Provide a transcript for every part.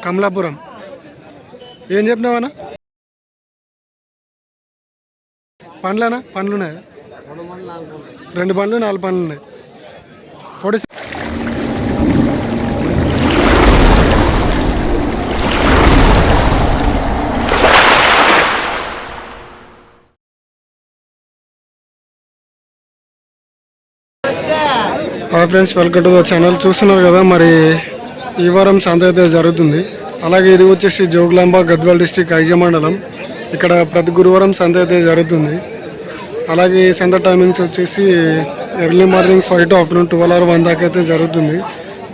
కమలాపురం. ఏం చెప్పినావన్నా? పండ్లనా? పండ్లు ఉన్నాయా? 2 పండ్లు 4 పండ్లు ఉన్నాయి. పొడి friends, welcome to the channel. చూస్తున్నారు కదా, మరి ఈ వారం సంత అయితే జరుగుతుంది. అలాగే ఇది వచ్చేసి జోగులాంబ గద్వాల్ డిస్టిక్ ఐజ మండలం. ఇక్కడ ప్రతి గురువారం సంత అయితే జరుగుతుంది. అలాగే ఈ సంత టైమింగ్స్ వచ్చేసి early morning 5 to afternoon 12 or 1 దాకా అయితే జరుగుతుంది.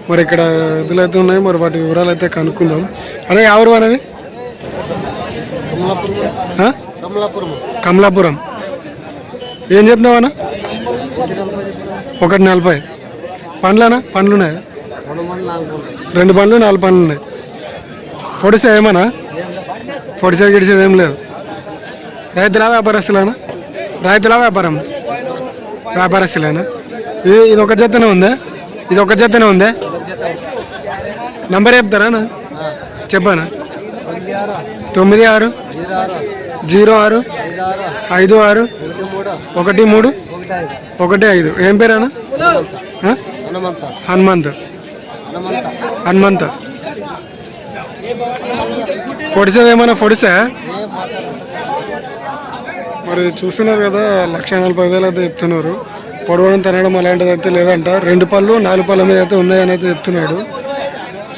మరి ఇక్కడ ఎద్దులు అయితే ఉన్నాయి, మరి వాటి వివరాలు అయితే కనుక్కుందాం. అదే ఎవరు అనేవి? కమలాపురం. ఏం చెప్పినావన్నా? 140. పండ్లనా? పండ్లు ఉన్నాయా? 2 పండ్లు 4 పండ్లు ఉన్నాయి. పొడిసా ఏమన్నా? పొడిసా గిడిసేది ఏం లేదు. రైతులా వ్యాపారస్తులేనా? రైతులా వ్యాపారం? వ్యాపారస్తులేనా? ఇది ఒక జతనే ఉందా? ఇది ఒక జతనే ఉందా? నంబర్ చెప్తారా? చెప్పానా? 96 06 56 13 15. ఏం పేరేనా? హనుమంత్. పొడిసేది ఏమన్నా? పొడిసా? మరి చూస్తున్నారు కదా, 1,40,000 అయితే చెప్తున్నారు. పొడవడం తినడం అలాంటిది అయితే లేదంట. 2 పళ్ళు 4 పళ్ళ మీద అయితే ఉన్నాయని అయితే చెప్తున్నాడు.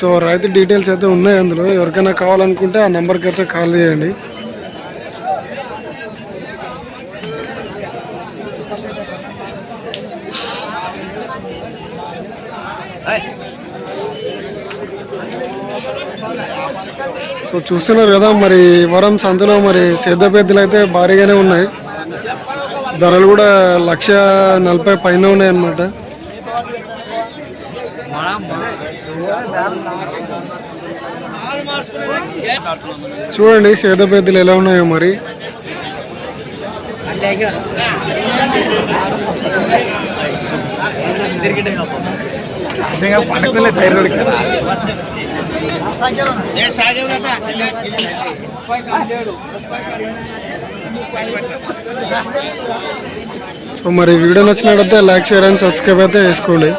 సో రైతు డీటెయిల్స్ అయితే ఉన్నాయి అందులో. ఎవరికైనా కావాలనుకుంటే ఆ నెంబర్కి అయితే కాల్ చేయండి. సో చూస్తున్నారు కదా, మరి వరం సంతలో మరి సేద పెద్దలు అయితే భారీగానే ఉన్నాయి. ధరలు కూడా 1,40,000 పైన ఉన్నాయి అన్నమాట. చూడండి సేద పెద్దలు ఎలా ఉన్నాయో మరి. సో మరి వీడియో నచ్చినట్లయితే లైక్, షేర్ అండ్ సబ్స్క్రైబ్ అయితే చేసుకోండి.